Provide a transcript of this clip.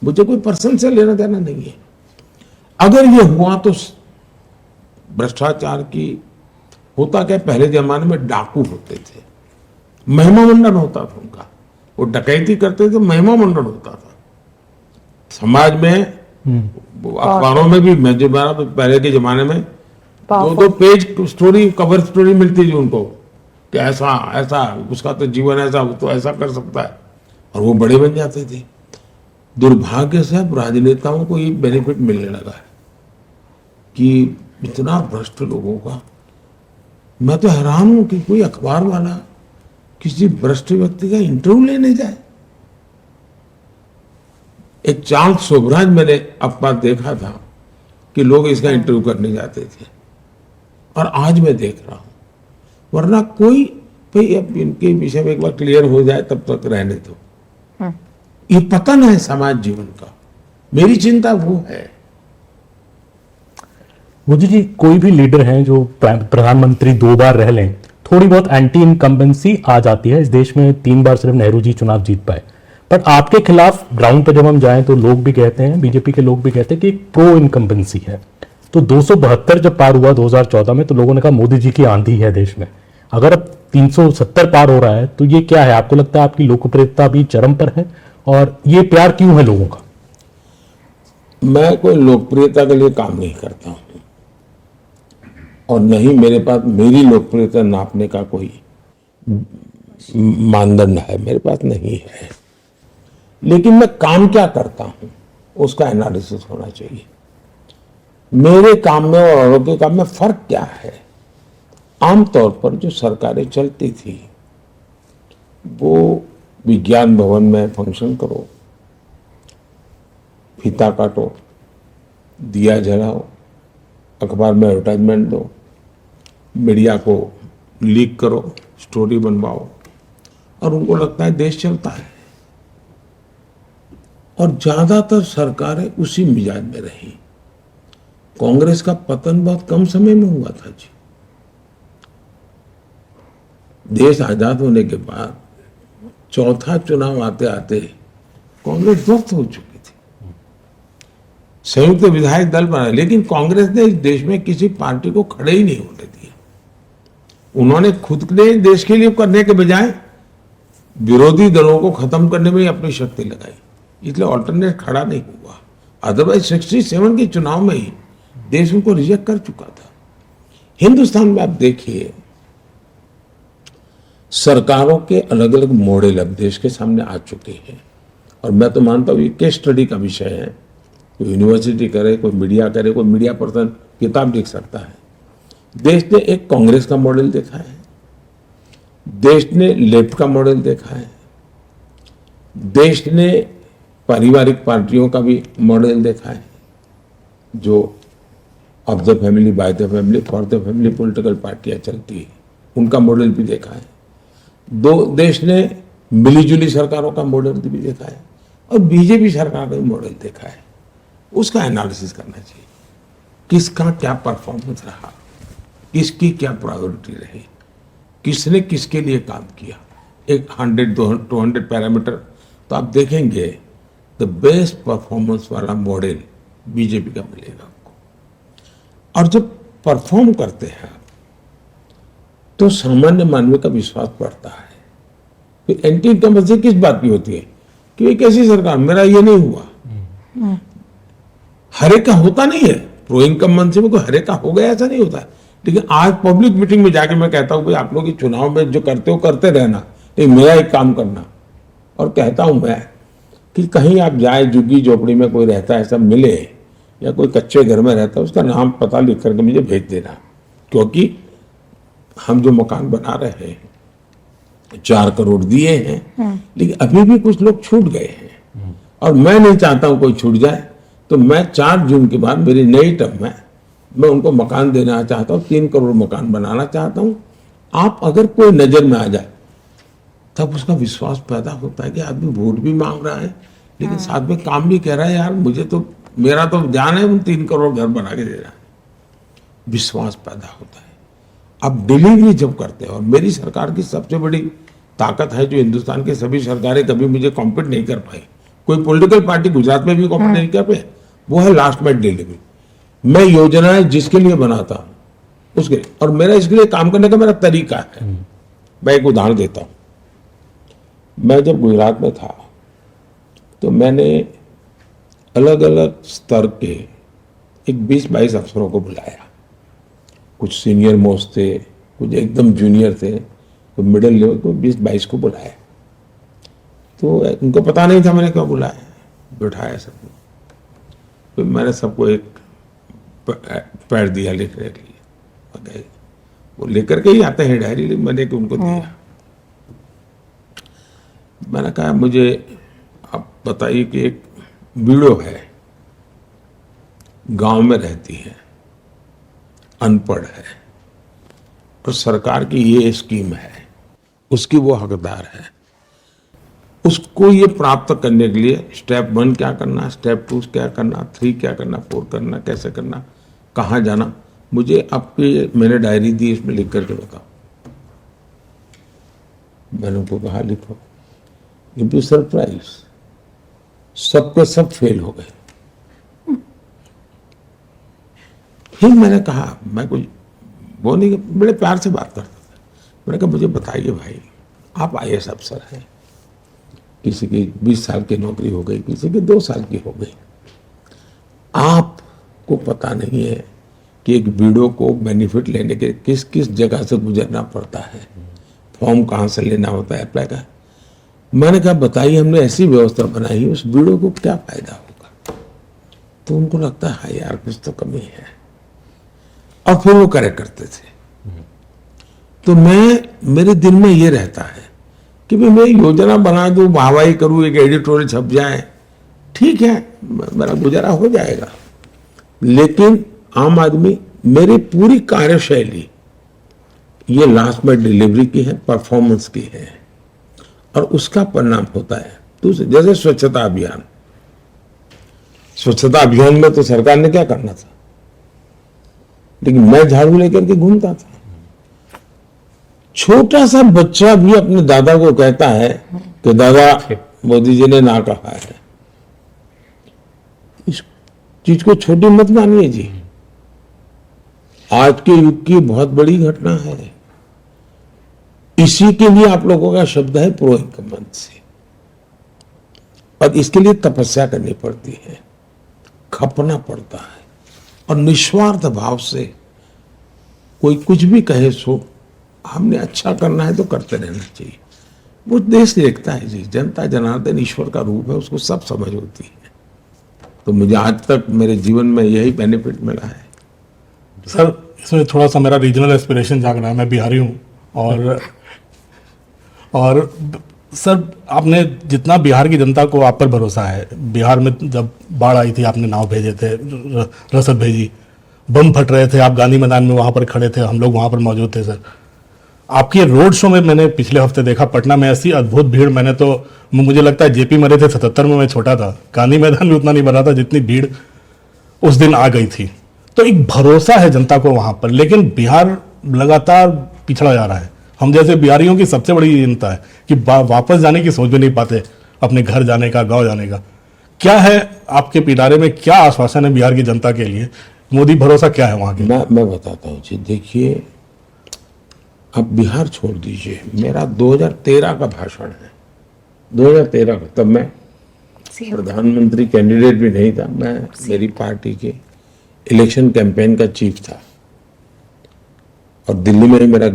मुझे कोई पर्सन से लेना देना नहीं है। अगर ये हुआ तो भ्रष्टाचार की होता क्या, पहले जमाने में डाकू होते थे, महिमा मंडन होता था उनका, वो डकैती करते थे, महिमा मंडन होता था समाज में। अखबारों में भी मैं जो पहले के जमाने में 2-2 पेज स्टोरी, कवर स्टोरी मिलती थी उनको कि ऐसा ऐसा उसका तो जीवन ऐसा, वो तो ऐसा कर सकता है, और वो बड़े बन जाते थे। दुर्भाग्य से अब राजनेताओं को ये बेनिफिट मिलने लगा है कि इतना भ्रष्ट लोगों का। मैं तो हैरान हूं कि कोई अखबार वाला किसी भ्रष्ट व्यक्ति का इंटरव्यू लेने जाए। एक चार्ल्स शोभराज मैंने अपना देखा था कि लोग इसका इंटरव्यू करने जाते थे, और आज मैं देख रहा हूं। वरना कोई भाई अब इनके विषय में एक बार क्लियर हो जाए तब तक रहने दो। ये पतन है समाज जीवन का, मेरी चिंता वो है। मोदी जी, कोई भी लीडर हैं जो प्रधानमंत्री 2 बार रह लें, थोड़ी बहुत एंटी इनकम्बेंसी आ जाती है। इस देश में 3 बार सिर्फ नेहरू जी चुनाव जीत पाए, पर आपके खिलाफ ग्राउंड पर जब हम जाएं तो लोग भी कहते हैं, बीजेपी के लोग भी कहते हैं कि एक प्रो इनकम्बेंसी है। तो 272 जब पार हुआ 2014 में, तो लोगों ने कहा मोदी जी की आंधी है देश में। अगर अब 370 पार हो रहा है तो ये क्या है? आपको लगता है आपकी लोकप्रियता भी चरम पर है, और ये प्यार क्यों है लोगों का? मैं कोई लोकप्रियता के लिए काम नहीं करता हूं, और नहीं मेरे पास मेरी लोकप्रियता नापने का कोई मानदंड है, मेरे पास नहीं है। लेकिन मैं काम क्या करता हूं उसका एनालिसिस होना चाहिए। मेरे काम में और औरों के काम में फर्क क्या है? आमतौर पर जो सरकारें चलती थी वो विज्ञान भवन में फंक्शन करो, फीता काटो, दिया जलाओ, अखबार में एडवर्टाइजमेंट दो, मीडिया को लीक करो, स्टोरी बनवाओ, और उनको लगता है देश चलता है। और ज्यादातर सरकारें उसी मिजाज में रही। कांग्रेस का पतन बहुत कम समय में हुआ था जी। देश आजाद होने के बाद चौथा चुनाव आते आते कांग्रेस ध्वस्त हो चुकी थी। संयुक्त विधायक दल बना, लेकिन कांग्रेस ने इस देश में किसी पार्टी को खड़े ही नहीं होने दिया। उन्होंने खुद ने देश के लिए करने के बजाय विरोधी दलों को खत्म करने में ही अपनी शक्ति लगाई, इसलिए ऑल्टरनेट खड़ा नहीं हुआ। अदरवाइज 67 के चुनाव में ही देश उनको रिजेक्ट कर चुका था। हिंदुस्तान में आप देखिए, सरकारों के अलग अलग मॉडल अब देश के सामने आ चुके हैं, और मैं तो मानता हूं ये केस स्टडी का विषय है। कोई यूनिवर्सिटी करे, कोई मीडिया करे, कोई मीडिया पर्सन किताब लिख सकता है। देश ने एक कांग्रेस का मॉडल देखा है, देश ने लेफ्ट का मॉडल देखा है, देश ने पारिवारिक पार्टियों का भी मॉडल देखा है, जो of the family, by the family, for the family political पार्टियां चलती है, उनका मॉडल भी देखा है। देश ने मिलीजुली सरकारों का मॉडल भी देखा है, और बीजेपी सरकार का भी मॉडल देखा है। उसका एनालिसिस करना चाहिए, किसका क्या परफॉर्मेंस रहा, किसकी क्या प्रायोरिटी रही, किसने किसके लिए काम किया। एक 100-200 पैरामीटर तो आप देखेंगे, द बेस्ट परफॉर्मेंस वाला मॉडल बीजेपी का मिलेगा आपको। और जब परफॉर्म करते हैं तो सामान्य मानव का विश्वास बढ़ता है। फिर एंटी इनकम्बेंसी किस बात की होती है कि ये कैसी सरकार, मेरा ये नहीं हुआ। हर एक का होता नहीं है, प्रो इनकम्बेंसी में कोई हर एक का हो गया ऐसा नहीं होता है। लेकिन आज पब्लिक मीटिंग में जाके मैं कहता हूं भाई आप लोग चुनाव में जो करते हो करते रहना, लेकिन मेरा एक काम करना। और कहता हूं मैं कि कहीं आप जाए, झुग्गी झोपड़ी में कोई रहता है ऐसा मिले, या कोई कच्चे घर में रहता है, उसका नाम पता लिख करके मुझे भेज देना। क्योंकि हम जो मकान बना रहे हैं 4 करोड़ दिए हैं, लेकिन अभी भी कुछ लोग छूट गए हैं, और मैं नहीं चाहता हूं कोई छूट जाए। तो मैं 4 जून के बाद मेरी नई टर्म में मैं उनको मकान देना चाहता हूं, 3 करोड़ मकान बनाना चाहता हूं। आप अगर कोई नजर में आ जाए तब उसका विश्वास पैदा होता है कि आदमी वोट भी मांग रहा है, लेकिन साथ में काम भी कह रहा है, यार मुझे तो, मेरा तो ध्यान है उन 3 करोड़ घर बना के दे रहा है। विश्वास पैदा होता है। अब डिलीवरी जब करते हैं, और मेरी सरकार की सबसे बड़ी ताकत है जो हिंदुस्तान की सभी सरकारें कभी मुझे कॉम्पीट नहीं कर पाई, कोई पॉलिटिकल पार्टी गुजरात में भी कॉपरेट नहीं कर पाए, वो है लास्ट माइल डिलीवरी। मैं योजनाएं जिसके लिए बनाता हूं उसके लिए, और मेरा इसके लिए काम करने का मेरा तरीका है। मैं एक उदाहरण देता हूं। मैं जब गुजरात में था तो मैंने अलग अलग स्तर के एक 20-22 अफसरों को बुलाया। कुछ सीनियर मोस्ट थे, कुछ एकदम जूनियर थे, कुछ मिडिल लेवल को 20-22 को बुलाया। तो उनको पता नहीं था मैंने क्यों बुलाया, बिठाया सबको। तो मैंने सबको एक पैड दिया लिखने के लिए, okay? वो लेकर के ही आते हैं डायरी, मैंने कि उनको दिया। मैंने कहा मुझे आप बताइए कि एक वीडियो है, गांव में रहती है, अनपढ़ है, और सरकार की ये स्कीम है, उसकी वो हकदार है। उसको ये प्राप्त करने के लिए स्टेप 1 क्या करना, स्टेप 2 क्या करना, 3 क्या करना, 4 करना, कैसे करना, कहाँ जाना, मुझे आपकी मैंने डायरी दी, इसमें लिख करके बताओ। मैंने उनको कहा लिखो। यू बी सरप्राइज, सबके सब फेल हो गए। फिर मैंने कहा, मैं कुछ वो नहीं, बड़े प्यार से बात करता था। मैंने कहा मुझे बताइए भाई, आप IAS अफसर हैं, किसी की 20 साल की नौकरी हो गई, किसी की 2 साल की हो गई, आपको पता नहीं है कि एक वीडियो को बेनिफिट लेने के किस किस जगह से गुजरना पड़ता है, फॉर्म कहाँ से लेना होता है, अप्लाई का। मैंने कहा बताइए, हमने ऐसी व्यवस्था बनाई, उस वीडियो को क्या फायदा होगा। तो उनको लगता है हाँ यार कुछ तो कमी है, और फिर वो करेक्ट करते थे। तो मेरे दिल में ये रहता है कि मैं योजना बना दूं, वाहवाही करूं, एक एडिटोरियल छप जाए, ठीक है, मेरा गुजारा हो जाएगा। लेकिन आम आदमी, मेरी पूरी कार्यशैली ये लास्ट माइल डिलीवरी की है, परफॉर्मेंस की है, और उसका परिणाम होता है। दूसरे जैसे स्वच्छता अभियान, स्वच्छता अभियान में तो सरकार ने क्या करना था, लेकिन मैं झाड़ू लेकर के घूमता था। छोटा सा बच्चा भी अपने दादा को कहता है कि दादा मोदी जी ने ना कहा है। इस चीज को छोटी मत मानिए जी, आज के युग की बहुत बड़ी घटना है। इसी के लिए आप लोगों का शब्द है प्रो इनकम्बेंसी, और इसके लिए तपस्या करनी पड़ती है, खपना पड़ता है, और निस्वार्थ भाव से कोई कुछ भी कहे सो हमने अच्छा करना है तो करते रहना चाहिए। वो देश देखता है जी, जनता जनार्दन ईश्वर का रूप है, उसको सब समझ होती है। तो मुझे आज तक मेरे जीवन में यही बेनिफिट मिला है। सर इसमें थोड़ा सा मेरा रीजनल एस्पिरेशन जाग रहा है। मैं बिहारी हूँ, और सर आपने जितना बिहार की जनता को आप पर भरोसा है, बिहार में जब बाढ़ आई थी आपने नाव भेजे थे, रसद भेजी, बम फट रहे थे, आप गांधी मैदान में वहाँ पर खड़े थे, हम लोग वहाँ पर मौजूद थे। सर आपके रोड शो में मैंने पिछले हफ्ते देखा पटना में, ऐसी अद्भुत भीड़, मैंने तो मुझे लगता है JP मरे थे 77 में, मैं छोटा था, गांधी मैदान भी उतना नहीं भरा था जितनी भीड़ उस दिन आ गई थी। तो एक भरोसा है जनता को वहां पर, लेकिन बिहार लगातार पिछड़ा जा रहा है। हम जैसे बिहारियों की सबसे बड़ी चिंता है कि वापस जाने की सोच भी नहीं पाते, अपने घर जाने का, गांव जाने का। क्या है आपके पिटारे में, क्या आश्वासन है बिहार की जनता के लिए, मोदी भरोसा क्या है वहां के? मैं बताता हूँ जी। देखिए, अब बिहार छोड़ दीजिए, मेरा 2013 का भाषण है, 2013 का। तब मैं प्रधानमंत्री कैंडिडेट भी नहीं था, मैं मेरी पार्टी के इलेक्शन कैंपेन का चीफ था, और दिल्ली में ही मेरा